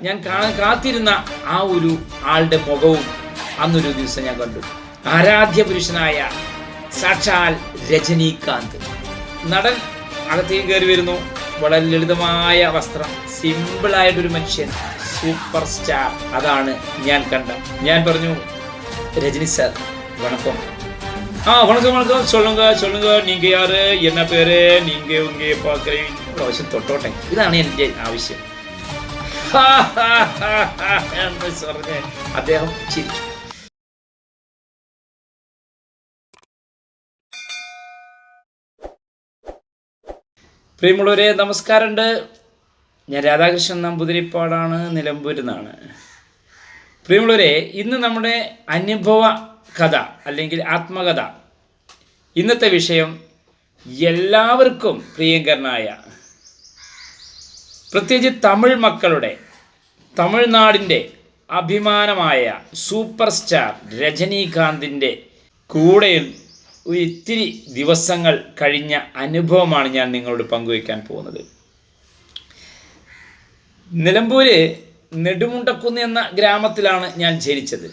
ഞാൻ കാത്തിരുന്ന ആ ഒരു ആളുടെ മുഖവും അന്നൊരു ദിവസം ഞാൻ കണ്ടു. ആരാധ്യ പുരുഷനായ സാക്ഷാൽ രജനീകാന്ത് നടൻ അകത്തേക്ക് കയറി വരുന്നു. വളരെ ലളിതമായ വസ്ത്രം, സിമ്പിളായിട്ടൊരു മനുഷ്യൻ, സൂപ്പർ സ്റ്റാർ. അതാണ് ഞാൻ കണ്ട. ഞാൻ പറഞ്ഞു, രജനി സാർ വണക്കം. வணக்கம் வணக்கம், சொல்லுங்க நீங்க யாரு, என்ன பேரு, நீங்க உங்க பார்க்குறீங்க, പ്രാവശ്യം തൊട്ടോട്ടെ, ഇതാണ് എൻ്റെ ആവശ്യം എന്ന് പറഞ്ഞ് അദ്ദേഹം ചിരിച്ചു. പ്രിയമുള്ളവരെ, നമസ്കാരമുണ്ട്. ഞാൻ രാധാകൃഷ്ണൻ നമ്പൂതിരിപ്പാടാണ്, നിലമ്പൂരിൽ നിന്നാണ്. പ്രിയമുള്ളവരെ, ഇന്ന് നമ്മുടെ അനുഭവ കഥ അല്ലെങ്കിൽ ആത്മകഥ. ഇന്നത്തെ വിഷയം എല്ലാവർക്കും പ്രിയങ്കരനായ, പ്രത്യേകിച്ച് തമിഴ് മക്കളുടെ, തമിഴ്നാടിൻ്റെ അഭിമാനമായ സൂപ്പർ സ്റ്റാർ രജനീകാന്തിൻ്റെ കൂടെ ഇത്തിരി ദിവസങ്ങൾ കഴിഞ്ഞ അനുഭവമാണ് ഞാൻ നിങ്ങളോട് പങ്കുവയ്ക്കാൻ പോകുന്നത്. നിലമ്പൂര് നെടുമുണ്ടക്കുന്ന് എന്ന ഗ്രാമത്തിലാണ് ഞാൻ ജനിച്ചത്.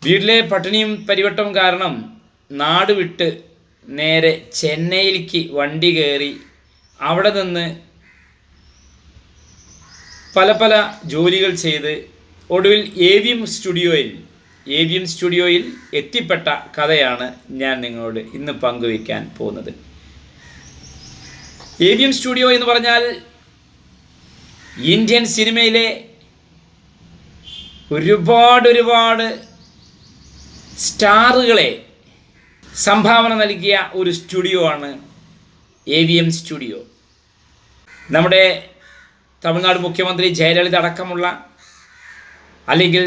വീട്ടിലെ പട്ടിണിയും പരിവട്ടവും കാരണം നാട് വിട്ട് നേരെ ചെന്നൈയിലേക്ക് വണ്ടി കയറി അവിടെ നിന്ന് പല പല ജോലികൾ ചെയ്ത് ഒടുവിൽ എവിഎം സ്റ്റുഡിയോയിൽ എത്തിപ്പെട്ട കഥയാണ് ഞാൻ നിങ്ങളോട് ഇന്ന് പങ്കുവയ്ക്കാൻ പോകുന്നത്. എവിഎം സ്റ്റുഡിയോ എന്ന് പറഞ്ഞാൽ ഇന്ത്യൻ സിനിമയിലെ ഒരുപാട് സ്റ്റാറുകളെ സംഭാവന നൽകിയ ഒരു സ്റ്റുഡിയോ ആണ് എവിഎം സ്റ്റുഡിയോ. നമ്മുടെ തമിഴ്നാട് മുഖ്യമന്ത്രി ജയലളിത അടക്കമുള്ള, അല്ലെങ്കിൽ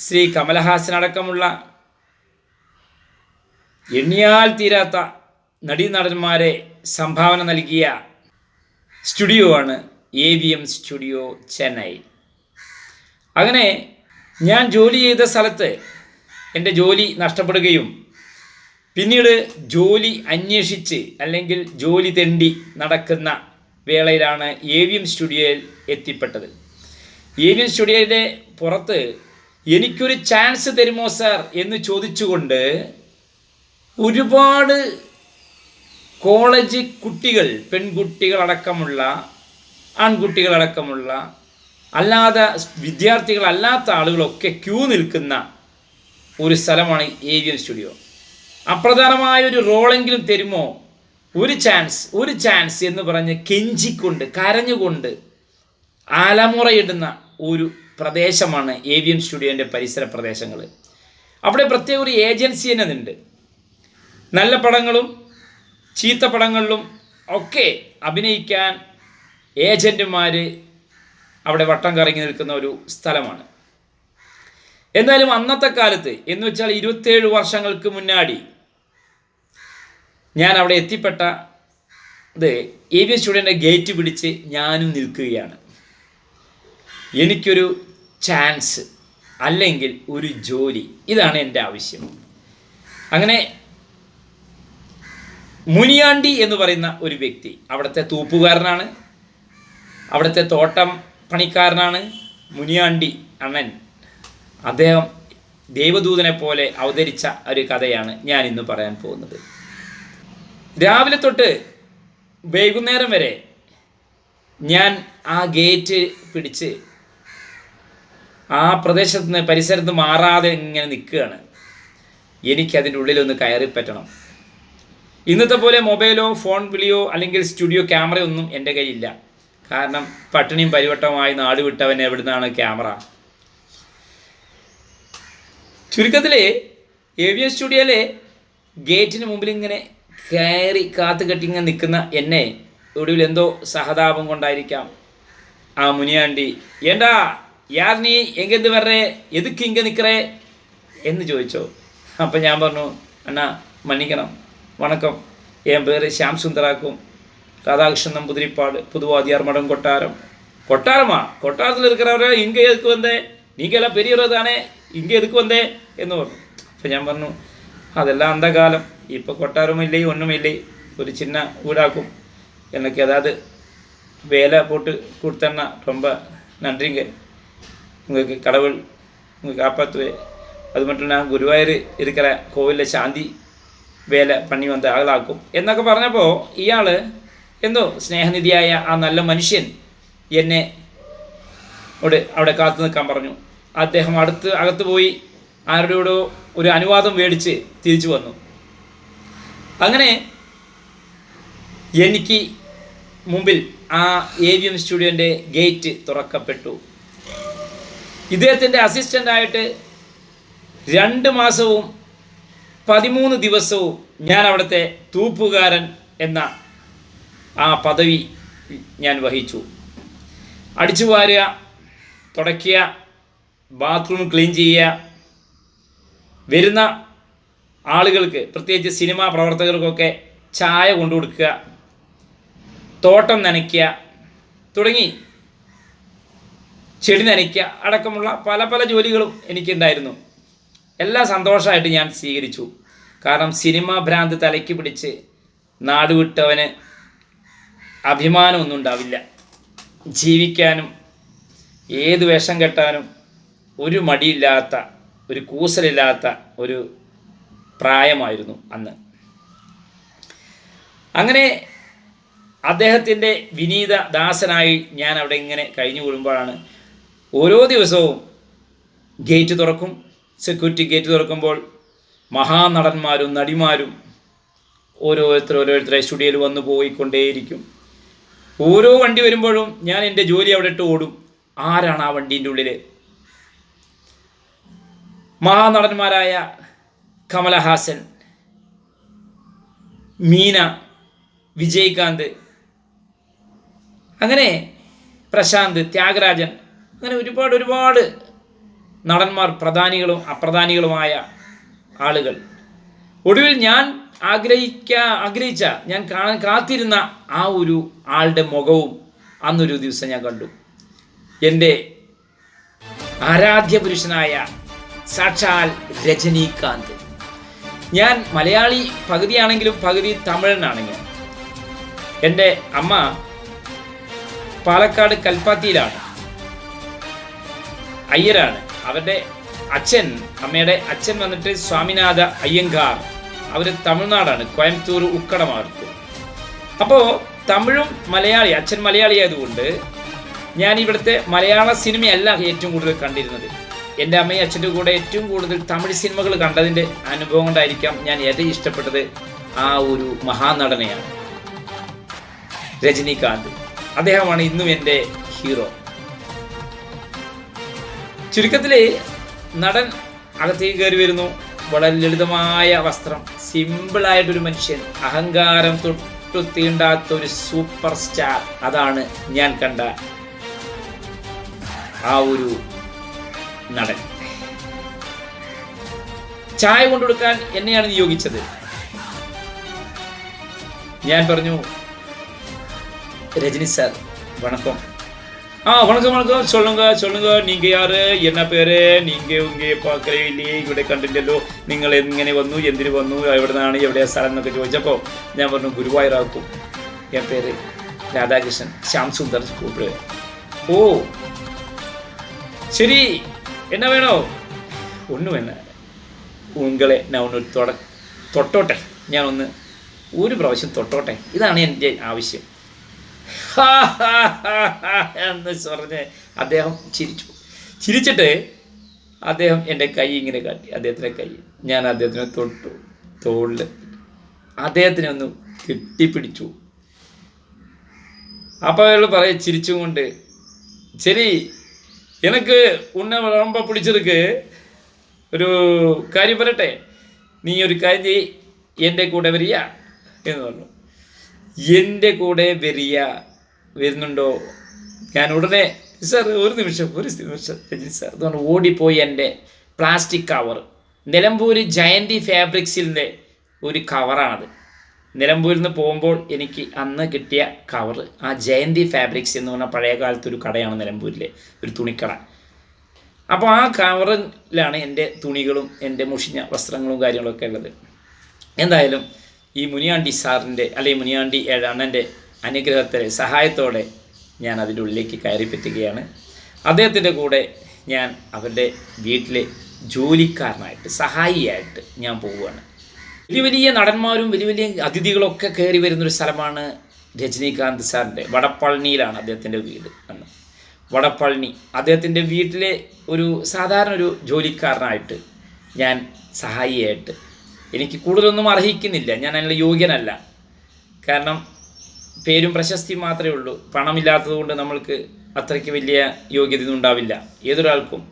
ശ്രീ കമലഹാസൻ അടക്കമുള്ള എണ്ണിയാൽ തീരാത്ത നടീനടന്മാരെ സംഭാവന നൽകിയ സ്റ്റുഡിയോ ആണ് എവിഎം സ്റ്റുഡിയോ ചെന്നൈ. അങ്ങനെ ഞാൻ ജോലി ചെയ്ത സ്ഥലത്ത് എൻ്റെ ജോലി നഷ്ടപ്പെടുകയും പിന്നീട് ജോലി അന്വേഷിച്ച് അല്ലെങ്കിൽ ജോലി തെണ്ടി നടക്കുന്ന വേളയിലാണ് എവിഎം സ്റ്റുഡിയോയിൽ എത്തിപ്പെട്ടത്. എവിഎം സ്റ്റുഡിയോയുടെ പുറത്ത് എനിക്കൊരു ചാൻസ് തരുമോ സാർ എന്ന് ചോദിച്ചുകൊണ്ട് ഒരുപാട് കോളേജ് കുട്ടികൾ, പെൺകുട്ടികളടക്കമുള്ള, ആൺകുട്ടികളടക്കമുള്ള, അല്ലാതെ വിദ്യാർത്ഥികളല്ലാത്ത ആളുകളൊക്കെ ക്യൂ നിൽക്കുന്ന ഒരു സ്ഥലമാണ് എവിഎം സ്റ്റുഡിയോ. അപ്രധാനമായൊരു റോളെങ്കിലും തരുമോ, ഒരു ചാൻസ് എന്ന് പറഞ്ഞ് കെഞ്ചിക്കൊണ്ട്, കരഞ്ഞുകൊണ്ട് ആലമുറയിടുന്ന ഒരു പ്രദേശമാണ് എവിഎം സ്റ്റുഡിയോൻ്റെ പരിസര പ്രദേശങ്ങൾ. അവിടെ പ്രത്യേക ഒരു ഏജൻസി തന്നെ ഉണ്ട്. നല്ല പടങ്ങളും ചീത്ത പടങ്ങളിലും ഒക്കെ അഭിനയിക്കാൻ ഏജൻറ്റുമാർ അവിടെ വട്ടം കറങ്ങി നിൽക്കുന്ന ഒരു സ്ഥലമാണ്. എന്തായാലും അന്നത്തെ കാലത്ത്, എന്ന് വെച്ചാൽ 27 വർഷങ്ങൾക്ക് മുന്നാടി ഞാൻ അവിടെ എത്തിപ്പെട്ടത് എവിഎം സ്റ്റുഡിയോൻ്റെ ഗേറ്റ് പിടിച്ച് ഞാനും നിൽക്കുകയാണ്. എനിക്കൊരു ചാൻസ് അല്ലെങ്കിൽ ഒരു ജോലി, ഇതാണ് എൻ്റെ ആവശ്യം. അങ്ങനെ മുനിയാണ്ടി എന്ന് പറയുന്ന ഒരു വ്യക്തി, അവിടുത്തെ തൂപ്പുകാരനാണ്, അവിടുത്തെ തോട്ടം പണിക്കാരനാണ് മുനിയാണ്ടി അണ്ണൻ. അദ്ദേഹം ദൈവദൂതനെ പോലെ അവതരിച്ച ഒരു കഥയാണ് ഞാൻ ഇന്ന് പറയാൻ പോകുന്നത്. രാവിലെ തൊട്ട് വൈകുന്നേരം വരെ ഞാൻ ആ ഗേറ്റ് പിടിച്ച് ആ പ്രദേശത്ത് നിന്ന്, പരിസരത്ത് മാറാതെ ഇങ്ങനെ നിൽക്കുകയാണ്. എനിക്കതിൻ്റെ ഉള്ളിലൊന്ന് കയറിപ്പറ്റണം. ഇന്നത്തെ പോലെ മൊബൈലോ ഫോൺ വിളിയോ അല്ലെങ്കിൽ സ്റ്റുഡിയോ ക്യാമറയൊന്നും എൻ്റെ കയ്യിലില്ല. കാരണം പട്ടിണിയും പരിവട്ടവുമായി നാട് വിട്ടവൻ എവിടുന്നാണ് ക്യാമറ? ചുരുക്കത്തിൽ എവിഎം സ്റ്റുഡിയോയിലെ ഗേറ്റിന് മുമ്പിൽ ഇങ്ങനെ കയറി കാത്തു കെട്ടിങ്ങനെ നിൽക്കുന്ന എന്നെ ഒടുവിൽ എന്തോ സഹതാപം കൊണ്ടായിരിക്കാം ആ മുനിയാണ്ടി, ഏണ്ടാ യാർ നീ എങ്കെന്ത് വരേ, എതുക്ക് ഇങ്ങ നിൽക്കറേ എന്ന് ചോദിച്ചോ. അപ്പം ഞാൻ പറഞ്ഞു, അണ്ണാ മன்னிക്കണം, വണക്കം, என் பேர் ஷாம் சுந்தராக்கும், ராதாகிருஷ்ணன் நம்பூதிரிப்பாடு, புதுவாதியார் மடம் கொட்டாரம். കൊട്ടാരത്തിൽ இருக்கிறவரை ഇங்கே എതുക്ക് വന്നേ, നീക്കെല്ലാം പെരിയവർ താനേ, ഇங்கே എതുക്ക് വന്നേ എന്ന് പറഞ്ഞു. അപ്പം ഞാൻ പറഞ്ഞു, അതെല്ലാം അന്ധകാലം, ഇപ്പോൾ കൊട്ടാരമില്ലേ ഒന്നുമില്ലേ, ഒരു ചിന്ന വീടാക്കും എന്നൊക്കെ. അതായത് வேலை போட்டு கொடுத்தேன்னா ரொம்ப நன்றிங்க. உங்களுக்கு கடவுள் உங்கள் காப்பாற்றுவேன். அது மட்டும் நான் ഗുരുവായൂർ இருக்கிற കോവിലിലെ ശാന്തി വേല പണി വന്ന് ആളാക്കും എന്നൊക്കെ പറഞ്ഞപ്പോൾ ഇയാൾ എന്തോ സ്നേഹനിധിയായ ആ നല്ല മനുഷ്യൻ എന്നെ അവിടെ കാത്തു നിൽക്കാൻ പറഞ്ഞു. അദ്ദേഹം അകത്ത് പോയി ആരുടെയോടോ ഒരു അനുവാദം മേടിച്ച് തിരിച്ചു വന്നു. അങ്ങനെ എനിക്ക് മുമ്പിൽ ആ AVM സ്റ്റുഡിയോൻ്റെ ഗേറ്റ് തുറക്കപ്പെട്ടു. ഇദ്ദേഹത്തിൻ്റെ അസിസ്റ്റൻ്റായിട്ട് 2 മാസവും 13 ദിവസവും ഞാൻ അവിടുത്തെ തൂപ്പുകാരൻ എന്ന ആ പദവി ഞാൻ വഹിച്ചു. അടിച്ചു വാരുക, തുടയ്ക്കുക, ബാത്റൂം ക്ലീൻ ചെയ്യുക, വരുന്ന ആളുകൾക്ക് പ്രത്യേകിച്ച് സിനിമാ പ്രവർത്തകർക്കൊക്കെ ചായ കൊണ്ടു കൊടുക്കുക, തോട്ടം നനയ്ക്കുക തുടങ്ങി ചെടി നനയ്ക്കുക അടക്കമുള്ള പല പല ജോലികളും എനിക്കുണ്ടായിരുന്നു. എല്ലാം സന്തോഷമായിട്ട് ഞാൻ സ്വീകരിച്ചു. കാരണം സിനിമാ ഭ്രാന്ത് തലയ്ക്ക് പിടിച്ച് നാടുവിട്ടവന് അഭിമാനമൊന്നും ഉണ്ടാവില്ല. ജീവിക്കാനും ഏത് വേഷം കെട്ടാനും ഒരു മടിയില്ലാത്ത, ഒരു കൂസലില്ലാത്ത ഒരു പ്രായമായിരുന്നു അന്ന്. അങ്ങനെ അദ്ദേഹത്തിൻ്റെ വിനീത ദാസനായി ഞാൻ അവിടെ ഇങ്ങനെ കഴിഞ്ഞു കൂടുമ്പോഴാണ് ഓരോ ദിവസവും ഗേറ്റ് തുറക്കും. സെക്യൂരിറ്റി ഗേറ്റ് തുറക്കുമ്പോൾ മഹാനടന്മാരും നടിമാരും ഓരോരുത്തരെ സ്റ്റുഡിയോയിൽ വന്നു പോയിക്കൊണ്ടേയിരിക്കും. ഓരോ വണ്ടി വരുമ്പോഴും ഞാൻ എൻ്റെ ജോലി അവിടെ ഇട്ട് ഓടും. ആരാണ് ആ വണ്ടീൻ്റെ ഉള്ളിൽ? മഹാനടന്മാരായ കമലഹാസൻ, മീന, വിജയ്കാന്ത്, അങ്ങനെ പ്രശാന്ത്, ത്യാഗരാജൻ, അങ്ങനെ ഒരുപാട് നടന്മാർ, പ്രധാനികളും അപ്രധാനികളുമായ ആളുകൾ. ഒടുവിൽ ഞാൻ ആഗ്രഹിച്ച ഞാൻ കാണാൻ കാത്തിരുന്ന ആ ഒരു ആളുടെ മുഖവും അന്നൊരു ദിവസം ഞാൻ കണ്ടു. എൻ്റെ ആരാധ്യ പുരുഷനായ സാക്ഷാൽ രജനീകാന്ത്. ഞാൻ മലയാളി പകുതിയാണെങ്കിലും പകുതി തമിഴനാണെങ്കിലും. എൻ്റെ അമ്മ പാലക്കാട് കൽപ്പാത്തിയിലാണ്, അയ്യരാണ്. അവരുടെ അമ്മയുടെ അച്ഛൻ വന്നിട്ട് സ്വാമിനാഥ അയ്യങ്കാർ. അവർ തമിഴ്നാടാണ്, കോയമ്പത്തൂർ ഉക്കടമാർക്കും. അപ്പോൾ തമിഴും മലയാളി, അച്ഛൻ മലയാളി ആയതുകൊണ്ട് ഞാൻ ഇവിടുത്തെ മലയാള സിനിമയല്ല ഏറ്റവും കൂടുതൽ കണ്ടിരുന്നത്. എൻ്റെ അമ്മയും അച്ഛൻ്റെ കൂടെ ഏറ്റവും കൂടുതൽ തമിഴ് സിനിമകൾ കണ്ടതിൻ്റെ അനുഭവം കൊണ്ടായിരിക്കാം ഞാൻ ഏറ്റവും ഇഷ്ടപ്പെട്ടത് ആ ഒരു മഹാനടനെയാണ്, രജനീകാന്ത്. അദ്ദേഹമാണ് ഇന്നും എൻ്റെ ഹീറോ. ചുരുക്കത്തിൽ നടൻ അകത്തേക്ക് കയറി വരുന്നു. വളരെ ലളിതമായ വസ്ത്രം, സിമ്പിളായിട്ടൊരു മനുഷ്യൻ, അഹങ്കാരം തൊട്ടു തീണ്ടാത്ത ഒരു സൂപ്പർ സ്റ്റാർ. അതാണ് ഞാൻ കണ്ട ആ ഒരു നടൻ. ചായ കൊണ്ടുകൊടുക്കാൻ എന്നെയാണ് നിയോഗിച്ചത്. ഞാൻ പറഞ്ഞു, രജനി സാർ വണക്കം. വണക്കം, சொல்லுங்க நீங்க யாரு, என்ன പേര്, நீங்க உங்க பார்க்கவே இல்லையே, ഇവിടെ കണ്ടില്ലല്ലോ, നിങ്ങൾ എങ്ങനെ വന്നു, എന്തിനു വന്നു, എവിടുന്നാണ്, എവിടെയാ സ്ഥലം എന്നൊക്കെ ചോദിച്ചപ്പോൾ ഞാൻ പറഞ്ഞു, ഗുരുവായൂരാക്കും. എൻ പേര് രാധാകൃഷ്ണൻ, ശ്യാം സുന്ദർ കൂപ്പിട്. ഓ ശരി, എന്നാ വേണോ? ഒന്നും വേണ്ട, ഉങ്ങളെ ഞാൻ ഒന്ന് തൊട്ടോട്ടെ, ഞാനൊന്ന് ഒരു പ്രാവശ്യം തൊട്ടോട്ടെ, ഇതാണ് എൻ്റെ ആവശ്യം എന്ന് പറഞ്ഞ് അദ്ദേഹം ചിരിച്ചിട്ട് അദ്ദേഹം എൻ്റെ കൈ ഇങ്ങനെ കാട്ടി, അദ്ദേഹത്തിൻ്റെ കൈ. ഞാൻ അദ്ദേഹത്തിനെ തൊട്ടു, തോളിൽ അദ്ദേഹത്തിനെ ഒന്ന് കെട്ടിപ്പിടിച്ചു. അപ്പോൾ അയാൾ ചിരിച്ചും കൊണ്ട്, ശരി, എനിക്ക് ഉന്നെ ரொம்ப പിടിച്ചെടുക്ക്, ഒരു കാര്യം പറയട്ടെ, നീ ഒരു കാര്യം ചെയ്യ്, എൻ്റെ കൂടെ വരിക എന്ന് പറഞ്ഞു. എൻ്റെ കൂടെ വരുന്നുണ്ടോ? ഞാൻ ഉടനെ, സാർ ഒരു നിമിഷം രജനി സാർ എന്ന് പറഞ്ഞു ഓടിപ്പോയി എൻ്റെ പ്ലാസ്റ്റിക് കവർ, നിലമ്പൂർ ജയന്തി ഫാബ്രിക്സിൻ്റെ ഒരു കവറാണത്. നിലമ്പൂരിൽ നിന്ന് പോകുമ്പോൾ എനിക്ക് അന്ന് കിട്ടിയ കവർ, ആ ജയന്തി ഫാബ്രിക്സ് എന്ന് പറഞ്ഞാൽ പഴയ കാലത്തൊരു കടയാണ് നിലമ്പൂരിലെ ഒരു തുണിക്കട. അപ്പോൾ ആ കവറിലാണ് എൻ്റെ തുണികളും എൻ്റെ മുഷിഞ്ഞ വസ്ത്രങ്ങളും കാര്യങ്ങളൊക്കെ ഉള്ളത്. എന്തായാലും ഈ മുനിയാണ്ടി സാറിൻ്റെ അല്ലെങ്കിൽ മുനിയാണ്ടി അണ്ണൻ്റെ അനുഗ്രഹത്തിലെ സഹായത്തോടെ ഞാൻ അതിൻ്റെ ഉള്ളിലേക്ക് കയറി പറ്റുകയാണ്. അദ്ദേഹത്തിൻ്റെ കൂടെ ഞാൻ അവരുടെ വീട്ടിലെ ജോലിക്കാരനായിട്ട് സഹായിയായിട്ട് ഞാൻ പോവുകയാണ്. വലിയ വലിയ നടന്മാരും വലിയ വലിയ അതിഥികളൊക്കെ കയറി വരുന്നൊരു സ്ഥലമാണ് രജനീകാന്ത് സാറിൻ്റെ. വടപ്പളനിയിലാണ് അദ്ദേഹത്തിൻ്റെ വീട് അന്ന്. വടപ്പളനി അദ്ദേഹത്തിൻ്റെ വീട്ടിലെ ഒരു സാധാരണ ഒരു ജോലിക്കാരനായിട്ട് ഞാൻ സഹായിയായിട്ട്, എനിക്ക് കൂടുതലൊന്നും അർഹിക്കുന്നില്ല, ഞാൻ അതിനുള്ള യോഗ്യനല്ല. കാരണം പേരും പ്രശസ്തിയും മാത്രമേ ഉള്ളൂ. പണമില്ലാത്തത് കൊണ്ട് നമ്മൾക്ക് അത്രയ്ക്ക് വലിയ യോഗ്യതയൊന്നും ഉണ്ടാവില്ല. ഏതൊരാൾക്കും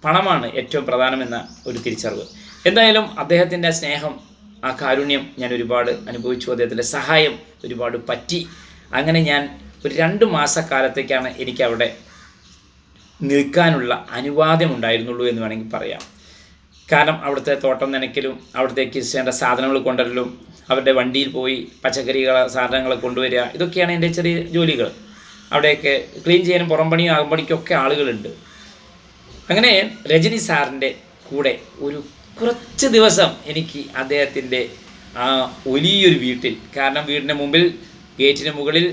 പണമാണ് ഏറ്റവും പ്രധാനമെന്ന ഒരു തിരിച്ചറിവ്. എന്തായാലും അദ്ദേഹത്തിൻ്റെ സ്നേഹം, ആ കാരുണ്യം ഞാൻ ഒരുപാട് അനുഭവിച്ചു. അദ്ദേഹത്തിൻ്റെ സഹായം ഒരുപാട് പറ്റി. അങ്ങനെ ഞാൻ ഒരു 2 മാസക്കാലത്തേക്കാണ് എനിക്കവിടെ നിൽക്കാനുള്ള അനുവാദം ഉണ്ടായിരുന്നുള്ളൂ എന്ന് വേണമെങ്കിൽ പറയാം. കാരണം അവിടുത്തെ തോട്ടം നനയ്ക്കലും അവിടത്തേക്ക് വേണ്ട സാധനങ്ങൾ കൊണ്ടുവരലും അവരുടെ വണ്ടിയിൽ പോയി പച്ചക്കറികൾ സാധനങ്ങൾ കൊണ്ടുവരിക, ഇതൊക്കെയാണ് എൻ്റെ ചെറിയ ജോലികൾ. അവിടെയൊക്കെ ക്ലീൻ ചെയ്യാനും പുറംപണിയും അകമ്പണിക്കൊക്കെ ആളുകളുണ്ട്. അങ്ങനെ രജനി സാറിൻ്റെ കൂടെ ഒരു കുറച്ച് ദിവസം എനിക്ക് അദ്ദേഹത്തിൻ്റെ ആ വലിയൊരു വീട്ടിൽ, കാരണം വീടിൻ്റെ മുമ്പിൽ ഗേറ്റിന് മുകളിൽ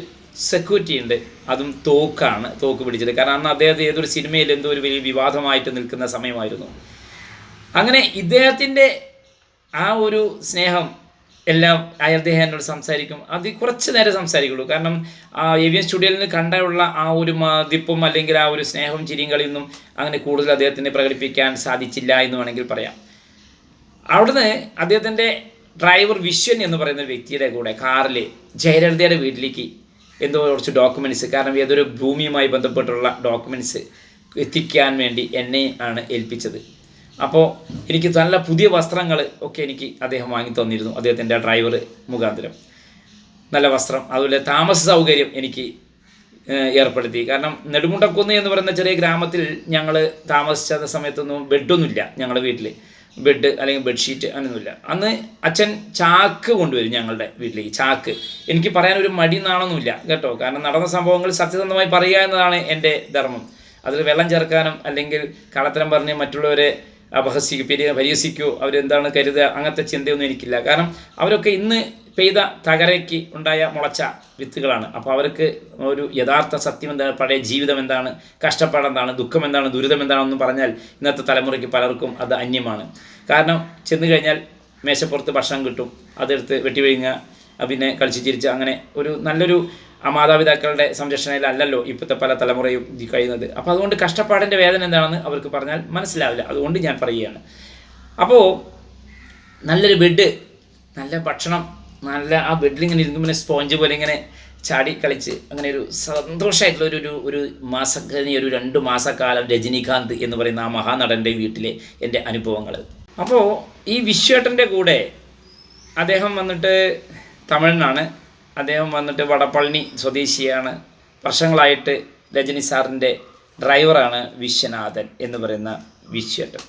സെക്യൂരിറ്റി ഉണ്ട്, അതും തോക്ക് പിടിച്ചത്. കാരണം അന്ന് അദ്ദേഹത്തെ ഏതൊരു സിനിമയിൽ എന്തോ ഒരു വലിയ വിവാദമായിട്ട് നിൽക്കുന്ന സമയമായിരുന്നു. അങ്ങനെ ഇദ്ദേഹത്തിൻ്റെ ആ ഒരു സ്നേഹം എല്ലാം അദ്ദേഹം എന്നോട് സംസാരിക്കും. അത് കുറച്ച് നേരം സംസാരിക്കുള്ളൂ. കാരണം AVN സ്റ്റുഡിയോയിൽ നിന്ന് കണ്ടുള്ള ആ ഒരു മതിപ്പും അല്ലെങ്കിൽ ആ ഒരു സ്നേഹവും ചിരിയും കളിയൊന്നും അങ്ങനെ കൂടുതൽ അദ്ദേഹത്തിന് പ്രകടിപ്പിക്കാൻ സാധിച്ചില്ല എന്ന് വേണമെങ്കിൽ പറയാം. അവിടുന്ന് അദ്ദേഹത്തിൻ്റെ ഡ്രൈവർ വിശ്വൻ എന്ന് പറയുന്ന ഒരു വ്യക്തിയുടെ കൂടെ കാറിൽ ജയലളിതയുടെ വീട്ടിലേക്ക് എന്തോ കുറച്ച് ഡോക്യുമെൻറ്റ്സ്, കാരണം ഏതൊരു ഭൂമിയുമായി ബന്ധപ്പെട്ടുള്ള ഡോക്യുമെൻറ്റ്സ് എത്തിക്കാൻ വേണ്ടി എന്നെ ആണ് ഏൽപ്പിച്ചത്. അപ്പോൾ എനിക്ക് നല്ല പുതിയ വസ്ത്രങ്ങൾ ഒക്കെ എനിക്ക് അദ്ദേഹം വാങ്ങി തന്നിരുന്നു, അദ്ദേഹത്തിൻ്റെ ഡ്രൈവർ മുഖാന്തരം. നല്ല വസ്ത്രം, അതുപോലെ താമസ സൗകര്യം എനിക്ക് ഏർപ്പെടുത്തി. കാരണം നെടുമുണ്ടക്കുന്ന് എന്ന് പറയുന്ന ചെറിയ ഗ്രാമത്തിൽ ഞങ്ങൾ താമസിച്ച സമയത്തൊന്നും ബെഡൊന്നുമില്ല. ഞങ്ങളുടെ വീട്ടിൽ ബെഡ് അല്ലെങ്കിൽ ബെഡ്ഷീറ്റ് അങ്ങനെയൊന്നുമില്ല. അന്ന് അച്ഛൻ ചാക്ക് കൊണ്ടുവരും ഞങ്ങളുടെ വീട്ടിലേക്ക്. ചാക്ക് എനിക്ക് പറയാനൊരു മടി നാണൊന്നുമില്ല കേട്ടോ. കാരണം നടന്ന സംഭവങ്ങൾ സത്യസന്ധമായി പറയുക എന്നതാണ് എൻ്റെ ധർമ്മം. അതിൽ വെള്ളം ചേർക്കാനും അല്ലെങ്കിൽ കള്ളത്തരം പറഞ്ഞ് മറ്റുള്ളവരെ പരിഹസിക്കുകയോ അവരെന്താണ് കരുതുക, അങ്ങനത്തെ ചിന്തയൊന്നും എനിക്കില്ല. കാരണം അവരൊക്കെ ഇന്ന് പെയ്ത തകരയ്ക്ക് ഉണ്ടായ മുളച്ച വിത്തുകളാണ്. അപ്പോൾ അവർക്ക് ഒരു യഥാർത്ഥ സത്യം എന്താണ്, പഴയ ജീവിതം എന്താണ്, കഷ്ടപ്പാടെന്താണ്, ദുഃഖം എന്താണ്, ദുരിതം എന്താണെന്ന് പറഞ്ഞാൽ ഇന്നത്തെ തലമുറയ്ക്ക് പലർക്കും അത് അന്യമാണ്. കാരണം ചെന്ന് കഴിഞ്ഞാൽ മേശപ്പുറത്ത് ഭക്ഷണം കിട്ടും, അതെടുത്ത് വെട്ടി വിഴുങ്ങുക, പിന്നെ കളിച്ച് ചിരിച്ച് അങ്ങനെ ഒരു നല്ലൊരു മാതാപിതാക്കളുടെ സംരക്ഷണയിലല്ലല്ലോ ഇപ്പോഴത്തെ പല തലമുറയും കഴിയുന്നത്. അപ്പോൾ അതുകൊണ്ട് കഷ്ടപ്പാടിൻ്റെ വേദന എന്താണെന്ന് അവർക്ക് പറഞ്ഞാൽ മനസ്സിലാവില്ല. അതുകൊണ്ട് ഞാൻ പറയുകയാണ്. അപ്പോൾ നല്ലൊരു ബെഡ്, നല്ല ഭക്ഷണം, നല്ല ആ ബെഡിൽ ഇങ്ങനെ ഇരിക്കുമ്പോൾ സ്പോഞ്ച് പോലെ ഇങ്ങനെ ചാടി കളിച്ച് അങ്ങനെ ഒരു സന്തോഷമായിട്ടുള്ള ഒരു ഒരു 2 മാസക്കാലം രജനീകാന്ത് എന്ന് പറയുന്ന ആ മഹാനടൻ്റെ വീട്ടിലെ എൻ്റെ അനുഭവങ്ങൾ. അപ്പോൾ ഈ വിശ്വേട്ടൻ്റെ കൂടെ അദ്ദേഹം വന്നിട്ട് തമിഴനാണ്. അദ്ദേഹം വന്നിട്ട് വടപ്പളനി സ്വദേശിയാണ്. വർഷങ്ങളായിട്ട് രജനി സാറിൻ്റെ ഡ്രൈവറാണ് വിശ്വനാഥൻ എന്ന് പറയുന്ന വിശ്വേട്ടൻ.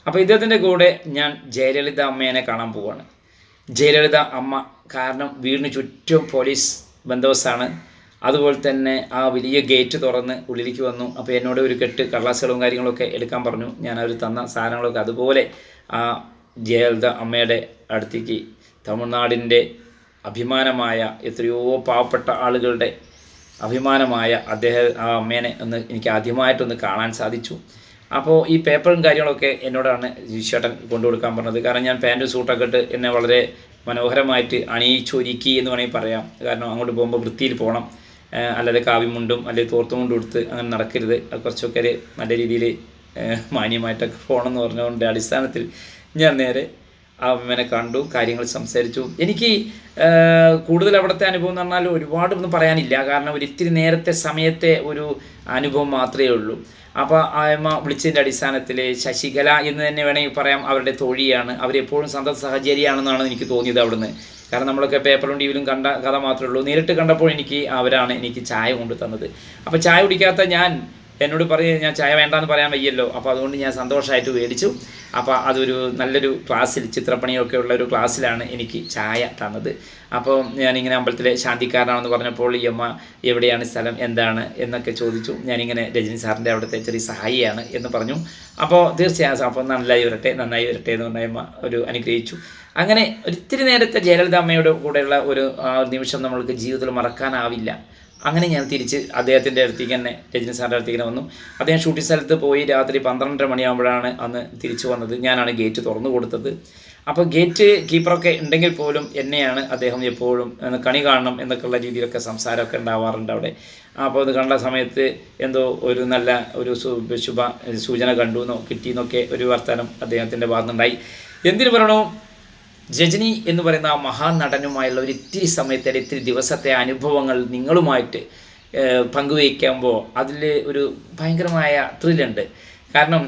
അപ്പോൾ ഇദ്ദേഹത്തിൻ്റെ കൂടെ ഞാൻ ജയലളിത അമ്മേനെ കാണാൻ പോവുകയാണ്. ജയലളിത അമ്മ, കാരണം വീടിന് ചുറ്റും പോലീസ് ബന്ദോബസ്താണ്. അതുപോലെ തന്നെ ആ വലിയ ഗേറ്റ് തുറന്ന് ഉള്ളിലേക്ക് വന്നു. അപ്പോൾ എന്നോട് ഒരു കെട്ട് കടലാസുകളും കാര്യങ്ങളൊക്കെ എടുക്കാൻ പറഞ്ഞു. ഞാൻ അവർ തന്ന സാധനങ്ങളൊക്കെ അതുപോലെ ആ ജയലളിത അമ്മയുടെ അടുത്തേക്ക്, തമിഴ്നാടിൻ്റെ അഭിമാനമായ എത്രയോ പാവപ്പെട്ട ആളുകളുടെ അഭിമാനമായ ആ അമ്മേനെ ഒന്ന് എനിക്ക് ആദ്യമായിട്ടൊന്ന് കാണാൻ സാധിച്ചു. അപ്പോൾ ഈ പേപ്പറും കാര്യങ്ങളൊക്കെ എന്നോടാണ് വിശ്വേട്ടൻ കൊണ്ടുകൊടുക്കാൻ പറഞ്ഞത്. കാരണം ഞാൻ പാൻറ്റും സൂട്ടൊക്കെ ഇട്ട് എന്നെ വളരെ മനോഹരമായിട്ട് അണിയിച്ചൊരുക്കി എന്ന് വേണമെങ്കിൽ പറയാം. കാരണം അങ്ങോട്ട് പോകുമ്പോൾ വൃത്തിയിൽ പോകണം, അല്ലാതെ കാവിമുണ്ടും അല്ലെങ്കിൽ തോർത്തുമുണ്ടും എടുത്ത് അങ്ങനെ നടക്കരുത്. അത് കുറച്ചൊക്കെ നല്ല രീതിയിൽ മാന്യമായിട്ടൊക്കെ പോകണം എന്ന് പറഞ്ഞതുകൊണ്ട് അടിസ്ഥാനത്തിൽ ഞാൻ നേരെ ആ അമ്മേനെ കണ്ടു, കാര്യങ്ങൾ സംസാരിച്ചു. എനിക്ക് കൂടുതൽ അവിടുത്തെ അനുഭവം എന്ന് പറഞ്ഞാൽ ഒരുപാടൊന്നും പറയാനില്ല. കാരണം ഒരിത്തിരി നേരത്തെ സമയത്തെ ഒരു അനുഭവം മാത്രമേ ഉള്ളൂ. അപ്പോൾ ആ അമ്മ വിളിച്ചതിൻ്റെ അടിസ്ഥാനത്തിൽ ശശികല എന്ന് തന്നെ വേണമെങ്കിൽ പറയാം, അവരുടെ തോഴിയാണ്. അവരെപ്പോഴും സന്തത സഹചര്യമാണെന്നാണ് എനിക്ക് തോന്നിയത് അവിടുന്ന്. കാരണം നമ്മളൊക്കെ പേപ്പറിലും ടിവിയിലും കണ്ട കഥ മാത്രമേ ഉള്ളൂ. നേരിട്ട് കണ്ടപ്പോൾ അവരാണ് എനിക്ക് ചായ കൊണ്ടു തന്നത്. അപ്പോൾ ചായ കുടിക്കാത്ത എന്നോട് ഞാൻ ചായ വേണ്ടാന്ന് പറയാൻ വയ്യല്ലോ. അപ്പോൾ അതുകൊണ്ട് ഞാൻ സന്തോഷമായിട്ട് മേടിച്ചു. അപ്പോൾ അതൊരു നല്ലൊരു ക്ലാസ്സിൽ, ചിത്രപ്പണിയൊക്കെ ഉള്ള ഒരു ക്ലാസ്സിലാണ് എനിക്ക് ചായ തന്നത്. അപ്പോൾ ഞാനിങ്ങനെ അമ്പലത്തിലെ ശാന്തിക്കാരനാണെന്ന് പറഞ്ഞപ്പോൾ ഈ അമ്മ എവിടെയാണ് സ്ഥലം, എന്താണ് എന്നൊക്കെ ചോദിച്ചു. ഞാനിങ്ങനെ രജനി സാറിൻ്റെ അവിടുത്തെ ചെറിയ സഹായിയാണ് എന്ന് പറഞ്ഞു. അപ്പോൾ തീർച്ചയായും അപ്പോൾ നന്നായി വരട്ടെ എന്ന് പറഞ്ഞ അമ്മ ഒരു അനുഗ്രഹിച്ചു. അങ്ങനെ ഒരിത്തിരി നേരത്തെ ജയലളിത അമ്മയുടെ കൂടെയുള്ള ഒരു നിമിഷം നമ്മൾക്ക് ജീവിതത്തിൽ മറക്കാനാവില്ല. അങ്ങനെ ഞാൻ തിരിച്ച് അദ്ദേഹത്തിൻ്റെ അടുത്തേക്ക് തന്നെ രജനി സാറിൻ്റെ അടുത്തേക്ക് വന്നു. അദ്ദേഹം ഷൂട്ടിംഗ് സ്ഥലത്ത് പോയി രാത്രി 12:30 മണിയാകുമ്പോഴാണ് അന്ന് തിരിച്ചു വന്നത്. ഞാനാണ് ഗേറ്റ് തുറന്നു കൊടുത്തത്. അപ്പോൾ ഗേറ്റ് കീപ്പറൊക്കെ ഉണ്ടെങ്കിൽ പോലും എന്നെയാണ് അദ്ദേഹം എപ്പോഴും കണി കാണണം എന്നൊക്കെയുള്ള രീതിയിലൊക്കെ സംസാരമൊക്കെ ഉണ്ടാവാറുണ്ട് അവിടെ. അപ്പോൾ അത് കണ്ട സമയത്ത് എന്തോ ഒരു നല്ല ഒരു ശുഭ സൂചന കിട്ടിയെന്നൊക്കെ ഒരു വർത്തമാനം അദ്ദേഹത്തിൻ്റെ ഭാഗത്തുനിന്നുണ്ടായി. എന്തിനു പറയണോ, രജനി എന്ന് പറയുന്ന ആ മഹാനടനുമായുള്ള ഒരു ഇത്തിരി സമയത്തെ ഇത്തിരി ദിവസത്തെ അനുഭവങ്ങൾ നിങ്ങളുമായിട്ട് പങ്കുവയ്ക്കുമ്പോൾ അതിൽ ഒരു ഭയങ്കരമായ ത്രില്ലുണ്ട്. കാരണം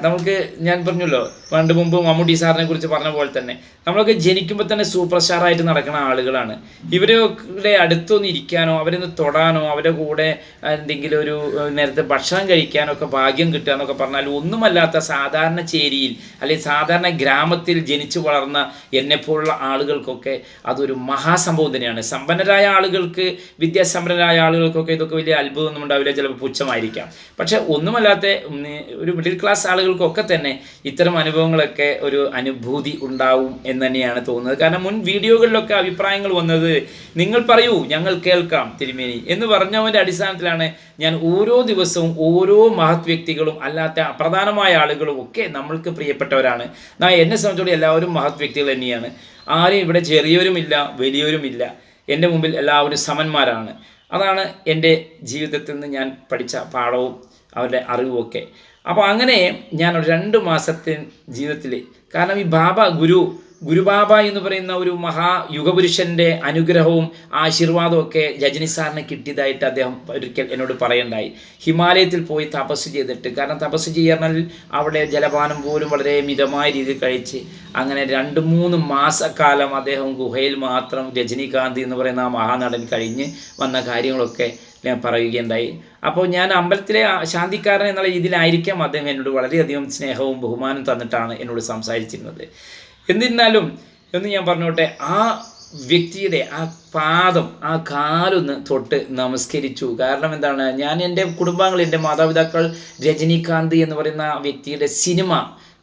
നമുക്ക് ഞാൻ പറഞ്ഞല്ലോ പണ്ട് മുമ്പ് മമ്മൂട്ടി സാറിനെ കുറിച്ച് പറഞ്ഞ പോലെ തന്നെ നമ്മളൊക്കെ ജനിക്കുമ്പോൾ തന്നെ സൂപ്പർ സ്റ്റാറായിട്ട് നടക്കുന്ന ആളുകളാണ്. ഇവരുടെ അടുത്തൊന്ന് ഇരിക്കാനോ അവരൊന്ന് തൊടാനോ അവരുടെ കൂടെ എന്തെങ്കിലും ഒരു നേരത്തെ ഭക്ഷണം കഴിക്കാനോ ഒക്കെ ഭാഗ്യം കിട്ടുക എന്നൊക്കെ പറഞ്ഞാൽ ഒന്നുമല്ലാത്ത സാധാരണ ചേരിയിൽ അല്ലെങ്കിൽ സാധാരണ ഗ്രാമത്തിൽ ജനിച്ചു വളർന്ന എന്നെപ്പോലുള്ള ആളുകൾക്കൊക്കെ അതൊരു മഹാസംഭവം തന്നെയാണ്. സമ്പന്നരായ ആളുകൾക്ക്, വിദ്യാസമ്പന്നരായ ആളുകൾക്കൊക്കെ ഇതൊക്കെ വലിയ അത്ഭുതമൊന്നും ഉണ്ടാവില്ല, ചിലപ്പോൾ പുച്ഛമായിരിക്കാം. പക്ഷെ ഒന്നുമല്ലാത്ത ഒരു മിഡിൽ ക്ലാസ് ആളുകൾക്കൊക്കെ തന്നെ ഇത്തരം അനുഭവങ്ങളൊക്കെ ഒരു അനുഭൂതി ഉണ്ടാവും എന്ന് തന്നെയാണ് തോന്നുന്നത്. കാരണം മുൻ വീഡിയോകളിലൊക്കെ അഭിപ്രായങ്ങൾ വന്നത് നിങ്ങൾ പറയൂ ഞങ്ങൾ കേൾക്കാം തിരുമേനി എന്ന് പറഞ്ഞവൻ്റെ അടിസ്ഥാനത്തിലാണ് ഞാൻ ഓരോ ദിവസവും ഓരോ മഹത് വ്യക്തികളും അല്ലാത്ത അപ്രധാനമായ ആളുകളും ഒക്കെ നമ്മൾക്ക് പ്രിയപ്പെട്ടവരാണ്. എന്നെ സംബന്ധിച്ചോളം എല്ലാവരും മഹത് വ്യക്തികൾ തന്നെയാണ്. ആരും ഇവിടെ ചെറിയവരുമില്ല വലിയവരുമില്ല. എൻ്റെ മുമ്പിൽ എല്ലാവരും സമന്മാരാണ്. അതാണ് എൻ്റെ ജീവിതത്തിൽ നിന്ന് ഞാൻ പഠിച്ച പാഠവും അവരുടെ അറിവുമൊക്കെ. അപ്പോൾ അങ്ങനെ ഞാൻ 2 മാസത്തെ ജീവിതത്തിൽ, കാരണം ഈ ഗുരുബാബ എന്ന് പറയുന്ന ഒരു യുഗപുരുഷൻ്റെ അനുഗ്രഹവും ആശീർവാദവും ഒക്കെ രജനി സാറിന് കിട്ടിയതായിട്ട് അദ്ദേഹം ഒരിക്കൽ എന്നോട് പറയണ്ടായി. ഹിമാലയത്തിൽ പോയി തപസ് ചെയ്തിട്ട്, കാരണം തപസ് ചെയ്യാൻ അവിടെ ജലപാനം പോലും വളരെ മിതമായ രീതിയിൽ കഴിച്ച് അങ്ങനെ 2-3 മാസക്കാലം അദ്ദേഹം ഗുഹയിൽ മാത്രം രജനീകാന്ത് എന്ന് പറയുന്ന ആ മഹാനടൻ കഴിഞ്ഞ് വന്ന കാര്യങ്ങളൊക്കെ ഞാൻ പറയുകയുണ്ടായി. അപ്പോൾ ഞാൻ അമ്പലത്തിലെ ശാന്തിക്കാരൻ എന്നുള്ള രീതിയിലായിരിക്കാം അദ്ദേഹം എന്നോട് വളരെയധികം സ്നേഹവും ബഹുമാനം തന്നിട്ടാണ് എന്നോട് സംസാരിച്ചിരുന്നത്. എന്നിരുന്നാലും എന്ന് ഞാൻ പറഞ്ഞോട്ടെ, ആ വ്യക്തിയുടെ ആ പാദം, ആ കാലൊന്ന് തൊട്ട് നമസ്കരിച്ചു. കാരണം എന്താണ്, ഞാൻ എൻ്റെ കുടുംബാംഗങ്ങൾ, എൻ്റെ മാതാപിതാക്കൾ രജനീകാന്ത് എന്ന് പറയുന്ന വ്യക്തിയുടെ സിനിമ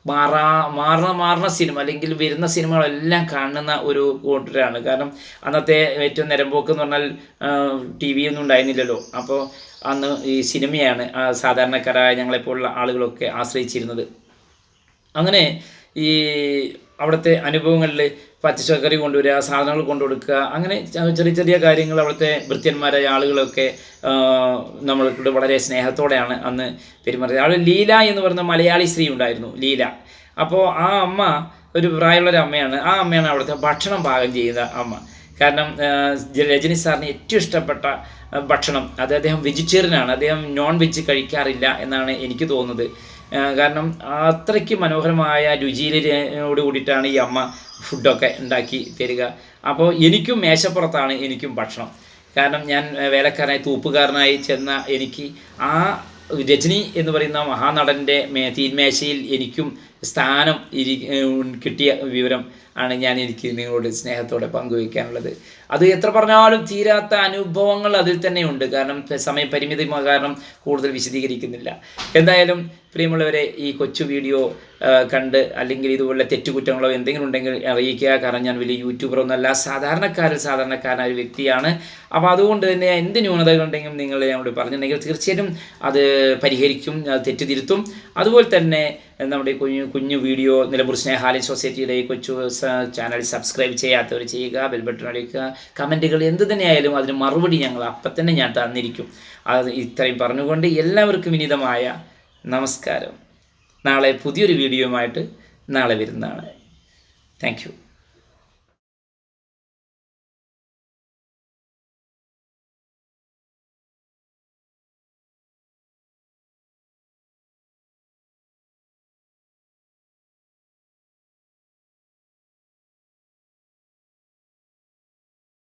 മാറുന്ന സിനിമ അല്ലെങ്കിൽ വരുന്ന സിനിമകളെല്ലാം കാണുന്ന ഒരു കൂട്ടരാണ്. കാരണം അന്നത്തെ ഏറ്റവും നിരമ്പോക്ക് എന്ന് പറഞ്ഞാൽ TV ഒന്നും ഉണ്ടായിരുന്നില്ലല്ലോ. അപ്പോൾ അന്ന് ഈ സിനിമയാണ് സാധാരണക്കാരായ ഞങ്ങളെപ്പോലുള്ള ആളുകളൊക്കെ ആശ്രയിച്ചിരുന്നത്. അങ്ങനെ ഈ അവിടുത്തെ അനുഭവങ്ങളിൽ പച്ചക്കറി കൊണ്ടുവരിക, സാധനങ്ങൾ കൊണ്ടുകൊടുക്കുക, അങ്ങനെ ചെറിയ ചെറിയ കാര്യങ്ങൾ അവിടുത്തെ ഭൃത്യന്മാരായ ആളുകളൊക്കെ നമ്മൾക്കൂടെ വളരെ സ്നേഹത്തോടെയാണ് അന്ന് പെരുമാറിയത്. അവിടെ ലീല എന്ന് പറയുന്ന മലയാളി സ്ത്രീ ഉണ്ടായിരുന്നു, ലീല. അപ്പോൾ ആ അമ്മ ഒരു പ്രായമുള്ളൊരു അമ്മയാണ്. ആ അമ്മയാണ് അവിടുത്തെ ഭക്ഷണം പാകം ചെയ്യുന്ന അമ്മ. കാരണം രജനി സാറിന് ഏറ്റവും ഇഷ്ടപ്പെട്ട ഭക്ഷണം അദ്ദേഹം വെജിറ്റേറിയനാണ്, അദ്ദേഹം നോൺ വെജ് കഴിക്കാറില്ല എന്നാണ് എനിക്ക് തോന്നുന്നത്. കാരണം അത്രയ്ക്ക് മനോഹരമായ രുചിയോട് കൂടിയിട്ടാണ് ഈ അമ്മ ഫുഡൊക്കെ ഉണ്ടാക്കി തരിക. അപ്പോൾ എനിക്കും മേശപ്പുറത്താണ് എനിക്കും ഭക്ഷണം. കാരണം ഞാൻ വേലക്കാരനായി തൂപ്പുകാരനായി ചെന്ന എനിക്ക് ആ രജനി എന്ന് പറയുന്ന മഹാനടൻ്റെ തീന്മേശയിൽ എനിക്കും സ്ഥാനം കിട്ടിയ വിവരം ആണ് എനിക്ക് നിങ്ങളോട് സ്നേഹത്തോടെ പങ്കുവയ്ക്കാനുള്ളത്. അത് എത്ര പറഞ്ഞാലും തീരാത്ത അനുഭവങ്ങൾ അതിൽ തന്നെയുണ്ട്. കാരണം സമയപരിമിതി കാരണം കൂടുതൽ വിശദീകരിക്കുന്നില്ല. എന്തായാലും പ്രിയമുള്ളവരെ, ഈ കൊച്ചു വീഡിയോ കണ്ട് അല്ലെങ്കിൽ ഇതുപോലെ തെറ്റുകുറ്റങ്ങളോ എന്തെങ്കിലും ഉണ്ടെങ്കിൽ അറിയിക്കുക. കാരണം ഞാൻ വലിയ യൂട്യൂബറൊന്നുമല്ല, സാധാരണക്കാരനായ ഒരു വ്യക്തിയാണ്. അപ്പോൾ അതുകൊണ്ട് തന്നെ എന്ത് ന്യൂനതകളുണ്ടെങ്കിലും നിങ്ങൾ ഞങ്ങളോട് പറഞ്ഞിട്ടുണ്ടെങ്കിൽ തീർച്ചയായിട്ടും അത് പരിഹരിക്കും, അത് തെറ്റുതിരുത്തും. അതുപോലെ തന്നെ നമ്മുടെ കുഞ്ഞു വീഡിയോ നിലമ്പൂർ സ്നേഹാലയ സൊസൈറ്റിയുടെ ഈ കൊച്ചു ചാനൽ സബ്സ്ക്രൈബ് ചെയ്യാത്തവർ ചെയ്യുക, ബെൽ ബട്ടൺ അടിക്കുക. കമൻറ്റുകൾ എന്ത് തന്നെയായാലും അതിന് മറുപടി ഞങ്ങൾ അപ്പം തന്നെ ഞാൻ തന്നിരിക്കും. അത് ഇത്രയും പറഞ്ഞുകൊണ്ട് എല്ലാവർക്കും വിനീതമായ നമസ്കാരം. നാളെ പുതിയൊരു വീഡിയോയുമായിട്ട് നാളെ വരുന്നതാണ്. Thank you.